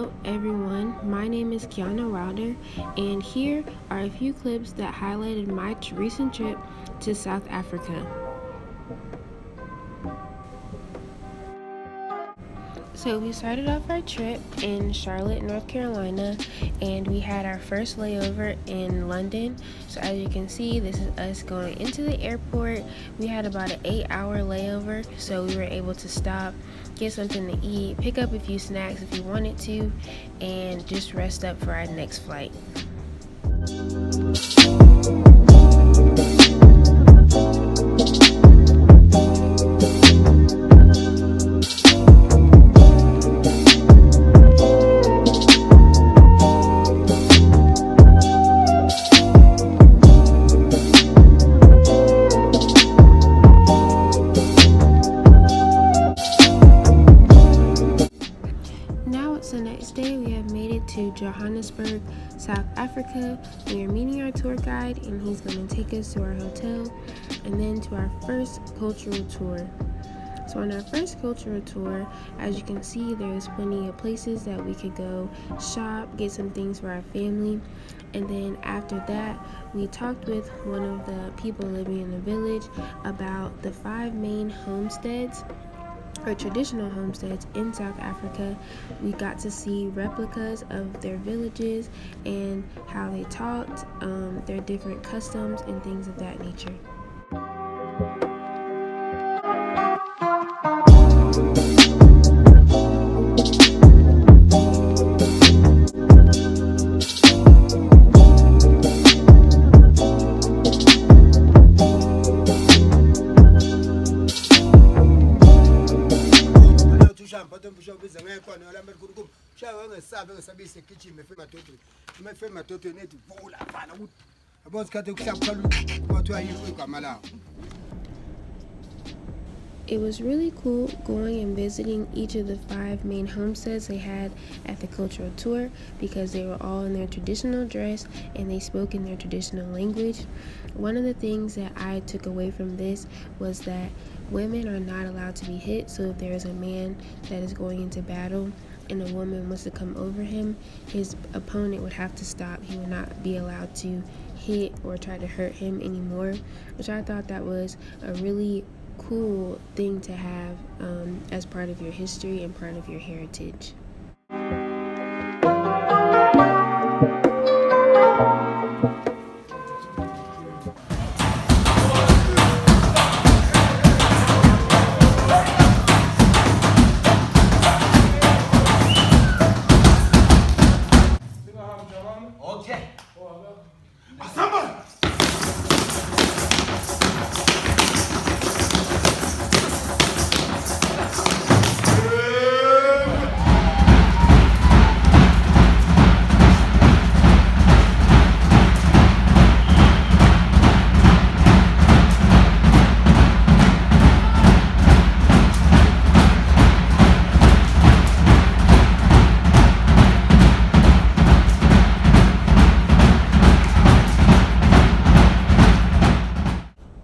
Hello everyone, my name is Kiana Wilder, and here are a few clips that highlighted my recent trip to South Africa. So we started off our trip in Charlotte, North Carolina, and we had our first layover in London. So as you can see, this is us going into the airport. We had about an 8-hour layover, so we were able to stop, get something to eat, pick up a few snacks if you wanted to, and just rest up for our next flight. The next day we have made it to Johannesburg, South Africa. We are meeting our tour guide and he's going to take us to our hotel and then to our first cultural tour. So on our first cultural tour, as you can see, there's plenty of places that we could go shop, get some things for our family, and then after that we talked with one of the people living in the village about the 5 main homesteads or traditional homesteads in South Africa. We got to see replicas of their villages and how they talked, their different customs and things of that nature. It was really cool going and visiting each of the 5 main homesteads they had at the cultural tour because they were all in their traditional dress and they spoke in their traditional language. One of the things that I took away from this was that women are not allowed to be hit, so if there is a man that is going into battle and a woman wants to come over him, his opponent would have to stop. He would not be allowed to hit or try to hurt him anymore, which I thought that was a really cool thing to have as part of your history and part of your heritage.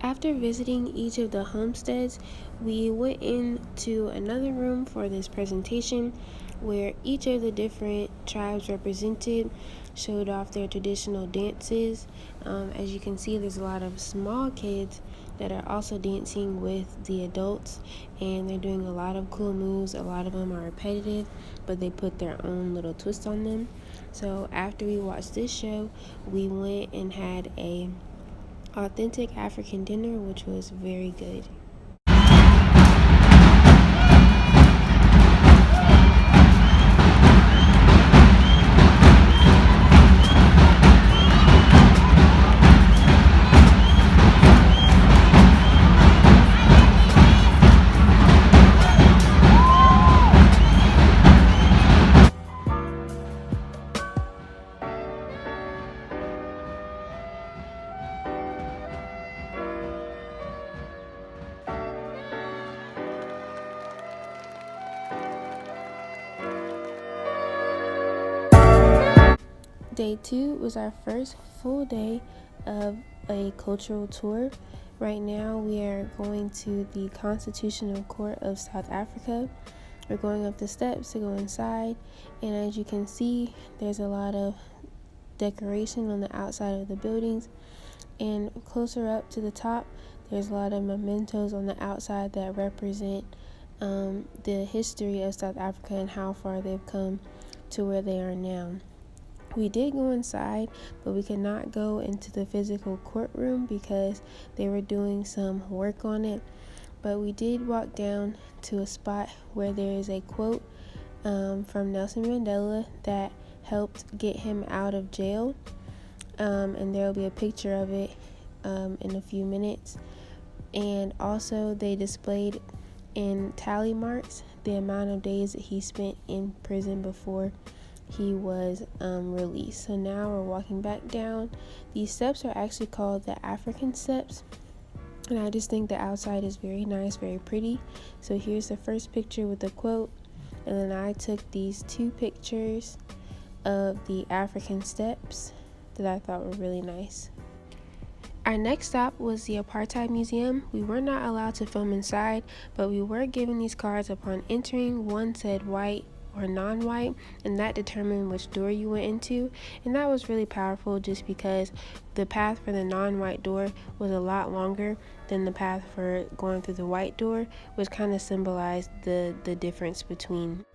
After visiting each of the homesteads, we went into another room for this presentation where each of the different tribes represented showed off their traditional dances. As you can see, there's a lot of small kids that are also dancing with the adults, and they're doing a lot of cool moves. A lot of them are repetitive, but they put their own little twist on them. So after we watched this show, we went and had a authentic African dinner, which was very good. Day 2 was our first full day of a cultural tour. Right now we are going to the Constitutional Court of South Africa. We're going up the steps to go inside, and as you can see, there's a lot of decoration on the outside of the buildings, and closer up to the top, there's a lot of mementos on the outside that represent the history of South Africa and how far they've come to where they are now. We did go inside, but we could not go into the physical courtroom because they were doing some work on it. But we did walk down to a spot where there is a quote from Nelson Mandela that helped get him out of jail. And there will be a picture of it in a few minutes. And also they displayed in tally marks the amount of days that he spent in prison before he was released. So now we're walking back down. These steps are actually called the African steps, and I just think the outside is very nice, very pretty. So here's the first picture with the quote, and then I took these two pictures of the African steps that I thought were really nice. Our next stop was the Apartheid Museum. We were not allowed to film inside, but we were given these cards upon entering. One said white or non-white, and that determined which door you went into, and that was really powerful just because the path for the non-white door was a lot longer than the path for going through the white door, which kind of symbolized the difference between.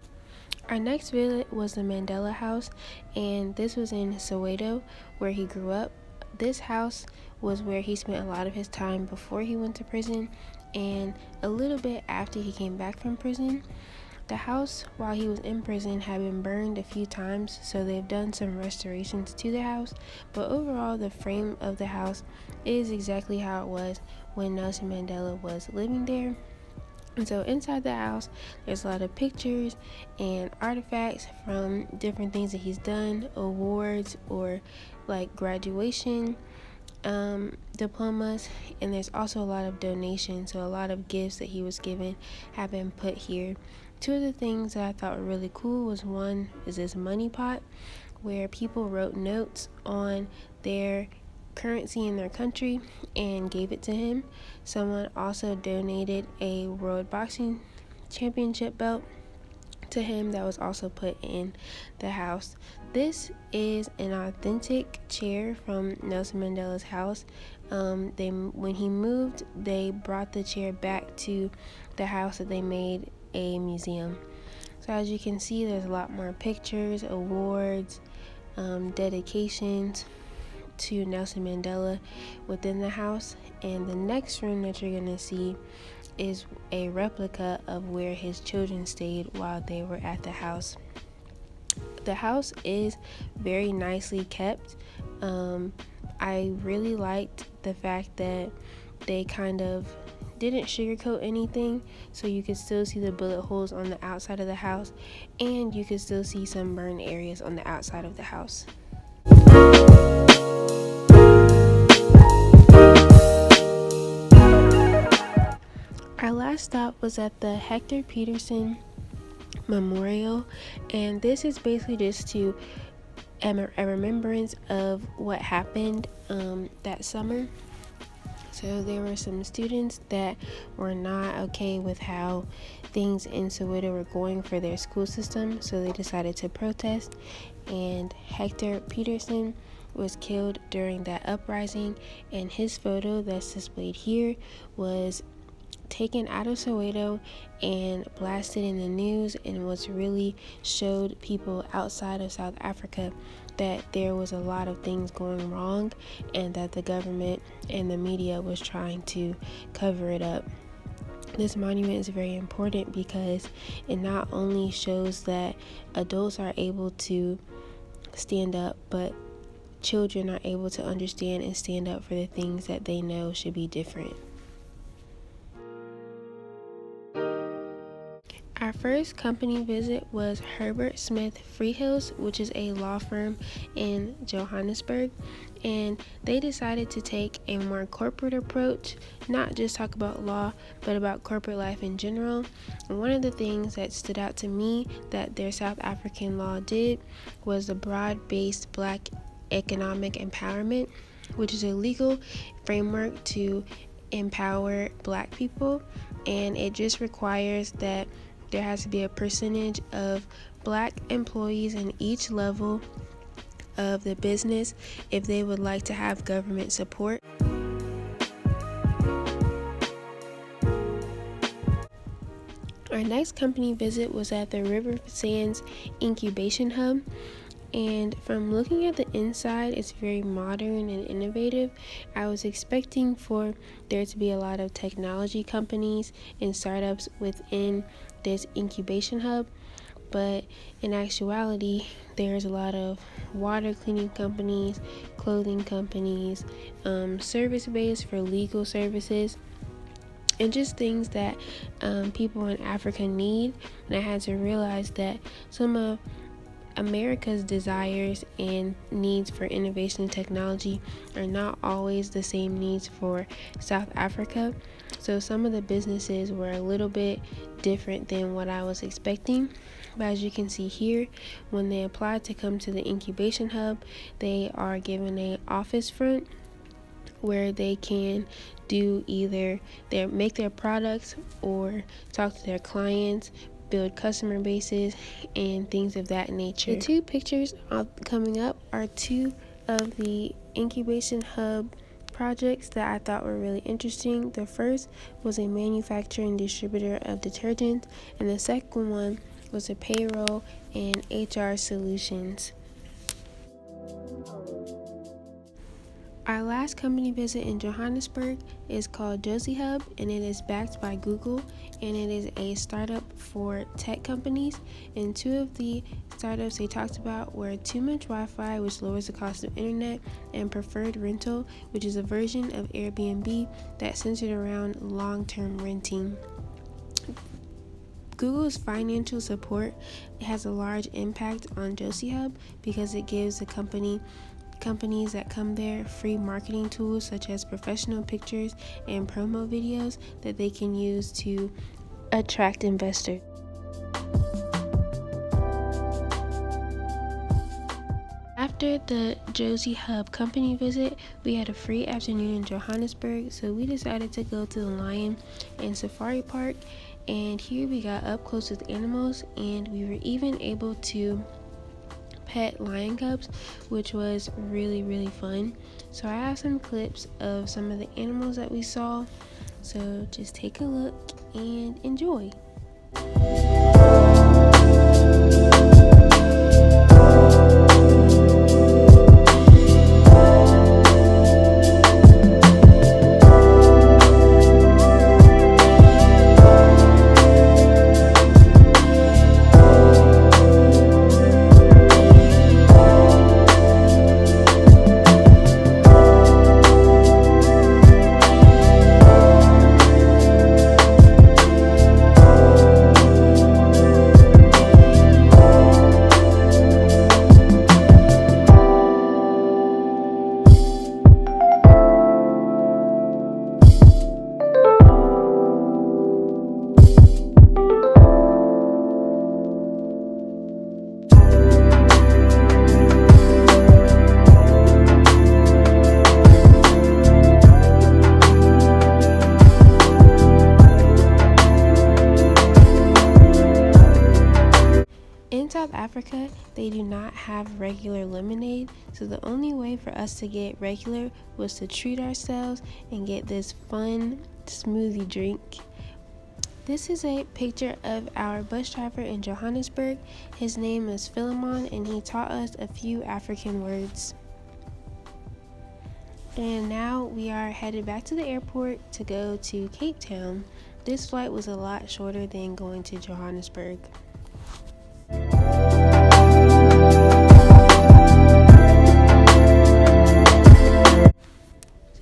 Our next visit was the Mandela House, and this was in Soweto where he grew up. This house was where he spent a lot of his time before he went to prison and a little bit after he came back from prison. The house, while he was in prison, had been burned a few times, so they've done some restorations to the house, but overall the frame of the house is exactly how it was when Nelson Mandela was living there. And so inside the house, there's a lot of pictures and artifacts from different things that he's done, awards or like graduation diplomas, and there's also a lot of donations, so a lot of gifts that he was given have been put here. Two of the things that I thought were really cool was one is this money pot where people wrote notes on their currency in their country and gave it to him. Someone also donated a World Boxing Championship belt to him that was also put in the house. This is an authentic chair from Nelson Mandela's house. When he moved, they brought the chair back to the house that they made a museum. So as you can see, there's a lot more pictures, awards, dedications to Nelson Mandela within the house. And the next room that you're gonna see is a replica of where his children stayed while they were at the house. The house is very nicely kept. I really liked the fact that they kind of didn't sugarcoat anything, so you could still see the bullet holes on the outside of the house, and you could still see some burned areas on the outside of the house. Our last stop was at the Hector Peterson Memorial, and this is basically just to a remembrance of what happened that summer. So there were some students that were not okay with how things in Soweto were going for their school system, so they decided to protest, and Hector Peterson was killed during that uprising, and his photo that's displayed here was taken out of Soweto and blasted in the news, and was really showed people outside of South Africa that there was a lot of things going wrong and that the government and the media was trying to cover it up. This monument is very important because it not only shows that adults are able to stand up, but children are able to understand and stand up for the things that they know should be different. Our first company visit was Herbert Smith Freehills, which is a law firm in Johannesburg, and they decided to take a more corporate approach, not just talk about law, but about corporate life in general. And one of the things that stood out to me that their South African law did was the broad-based Black economic empowerment, which is a legal framework to empower Black people, and it just requires that there has to be a percentage of Black employees in each level of the business if they would like to have government support. Our next company visit was at the River Sands Incubation Hub. And from looking at the inside, it's very modern and innovative. I was expecting for there to be a lot of technology companies and startups within this incubation hub, but in actuality, there's a lot of water cleaning companies, clothing companies, service-based for legal services, and just things that people in Africa need. And I had to realize that some of America's desires and needs for innovation and technology are not always the same needs for South Africa. So some of the businesses were a little bit different than what I was expecting. But as you can see here, when they apply to come to the incubation hub, they are given an office front where they can do either make their products or talk to their clients, build customer bases, and things of that nature. The two pictures coming up are two of the incubation hub projects that I thought were really interesting. The first was a manufacturer and distributor of detergents, and the second one was a payroll and HR solutions. Our last company visit in Johannesburg is called Josie Hub, and it is backed by Google, and it is a startup for tech companies. And two of the startups they talked about were Too Much Wi-Fi, which lowers the cost of internet, and Preferred Rental, which is a version of Airbnb that's centered around long-term renting. Google's financial support has a large impact on Josie Hub because it gives the companies that come there free marketing tools such as professional pictures and promo videos that they can use to attract investors. After the Josie Hub company visit, we had a free afternoon in Johannesburg, so we decided to go to the Lion and Safari Park, and here we got up close with animals, and we were even able to pet lion cubs, which was really, really fun. So I have some clips of some of the animals that we saw, so just take a look and enjoy. In South Africa, they do not have regular lemonade, so the only way for us to get regular was to treat ourselves and get this fun smoothie drink. This is a picture of our bus driver in Johannesburg. His name is Philemon, and he taught us a few African words. And now we are headed back to the airport to go to Cape Town. This flight was a lot shorter than going to Johannesburg.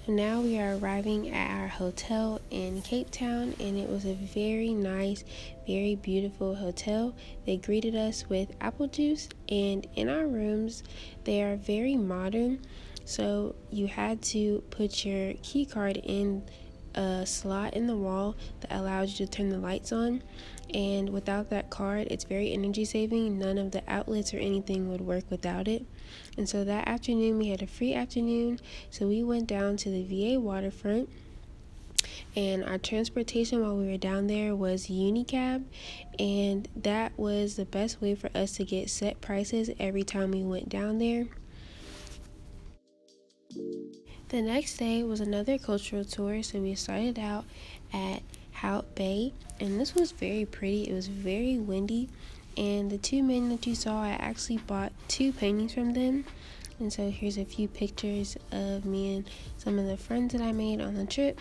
So now we are arriving at our hotel in Cape Town, and it was a very nice, very beautiful hotel. They greeted us with apple juice, and in our rooms, they are very modern. So you had to put your key card in a slot in the wall that allows you to turn the lights on, and without that card it's very energy saving. None of the outlets or anything would work without it. And so that afternoon we had a free afternoon, so we went down to the VA waterfront, And our transportation while we were down there was Unicab, and that was the best way for us to get set prices every time we went down there. The next day was another cultural tour, so we started out at Hout Bay, and this was very pretty. It was very windy, and the two men that you saw, I actually bought 2 paintings from them. And so here's a few pictures of me and some of the friends that I made on the trip.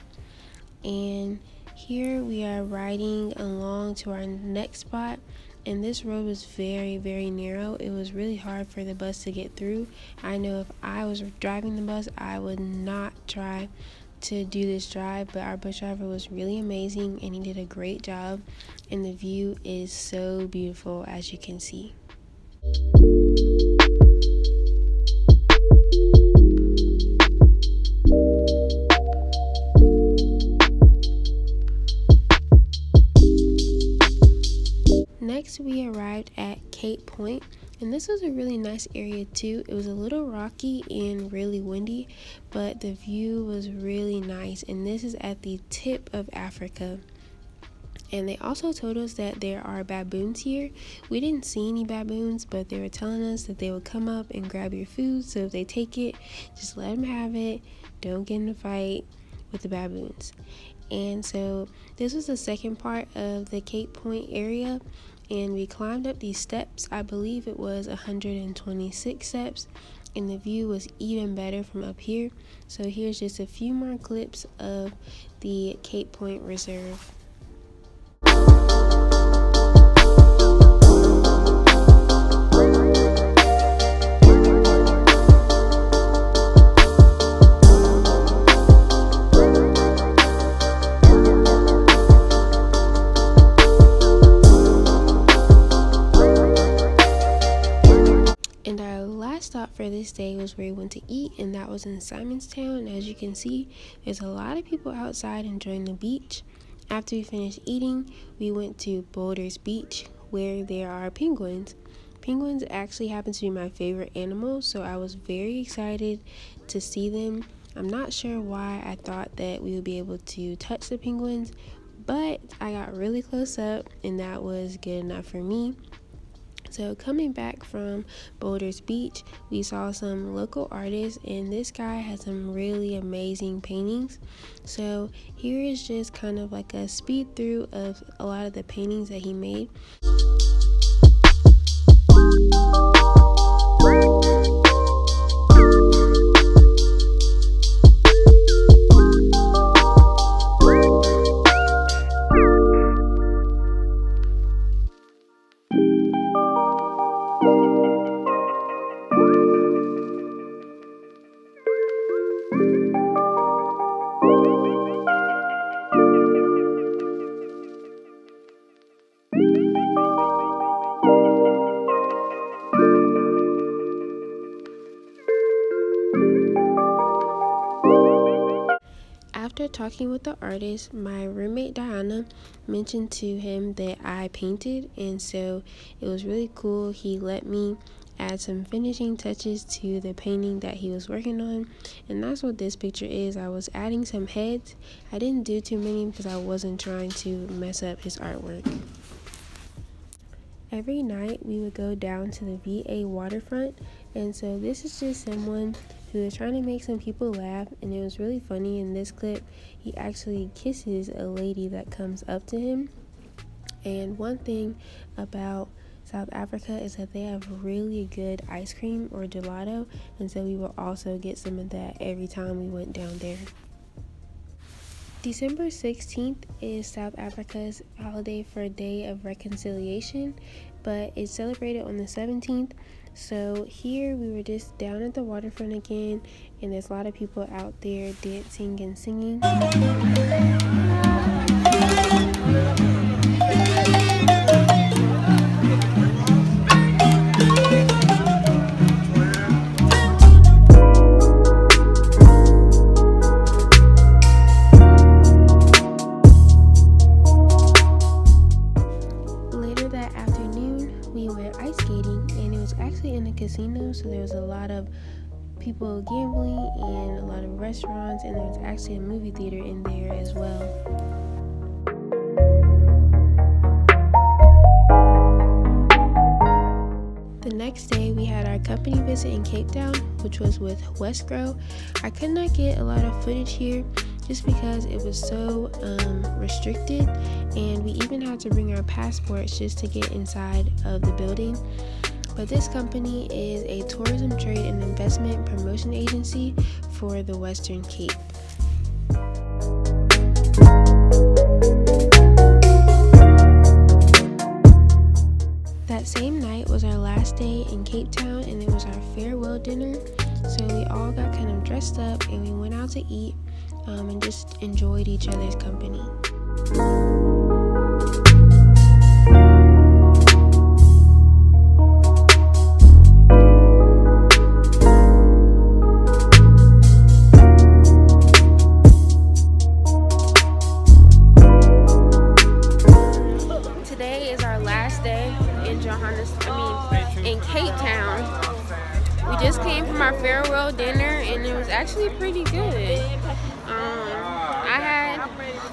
And here we are riding along to our next spot, and this road was very, very narrow. It was really hard for the bus to get through. I know if I was driving the bus, I would not try to do this drive, but our bus driver was really amazing and he did a great job, and the view is so beautiful, as you can see. Next, we arrived at Cape Point, and this was a really nice area too. It was a little rocky and really windy, but the view was really nice, and this is at the tip of Africa. And they also told us that there are baboons here. We didn't see any baboons, but they were telling us that they would come up and grab your food, so if they take it, just let them have it. Don't get in a fight with the baboons. And so this was the second part of the Cape Point area, and we climbed up these steps. I believe it was 126 steps, and the view was even better from up here. So here's just a few more clips of the Cape Point Reserve. And our last stop for this day was where we went to eat, and that was in Simonstown. And as you can see, there's a lot of people outside enjoying the beach. After we finished eating, we went to Boulders Beach, where there are penguins. Penguins actually happen to be my favorite animal, so I was very excited to see them. I'm not sure why I thought that we would be able to touch the penguins, but I got really close up, and that was good enough for me. So coming back from Boulders Beach, we saw some local artists, and this guy had some really amazing paintings. So here is just kind of like a speed through of a lot of the paintings that he made. After talking with the artist, my roommate Diana mentioned to him that I painted, and so it was really cool. He let me add some finishing touches to the painting that he was working on, and that's what this picture is. I was adding some heads. I didn't do too many because I wasn't trying to mess up his artwork. Every night we would go down to the VA waterfront, and so this is just someone who was trying to make some people laugh, and it was really funny. In this clip, he actually kisses a lady that comes up to him. And one thing about South Africa is that they have really good ice cream or gelato, and so we will also get some of that every time we went down there. December 16th is South Africa's holiday for Day of Reconciliation, but it's celebrated on the 17th. So here we were just down at the waterfront again, and there's a lot of people out there dancing and singing. Casino, so there was a lot of people gambling and a lot of restaurants, and there was actually a movie theater in there as well. The next day we had our company visit in Cape Town, which was with Westgrow. I could not get a lot of footage here just because it was so restricted, and we even had to bring our passports just to get inside of the building. But this company is a tourism, trade, and investment promotion agency for the Western Cape. That same night was our last day in Cape Town, and it was our farewell dinner. So we all got kind of dressed up and we went out to eat and just enjoyed each other's company. Today is our last day in Cape Town. We just came from our farewell dinner and it was actually pretty good. I had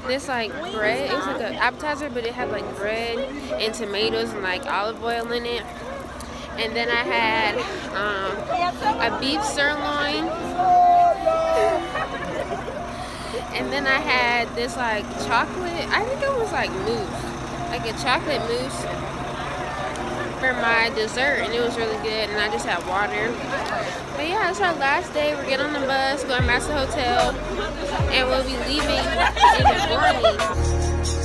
this like bread. It was like an appetizer, but it had like bread and tomatoes and like olive oil in it. And then I had a beef sirloin. And then I had this like chocolate, I think it was like mousse, like a chocolate mousse for my dessert, and it was really good. And I just had water. But yeah, it's our last day. We're getting on the bus, going back to the hotel, and we'll be leaving in the morning.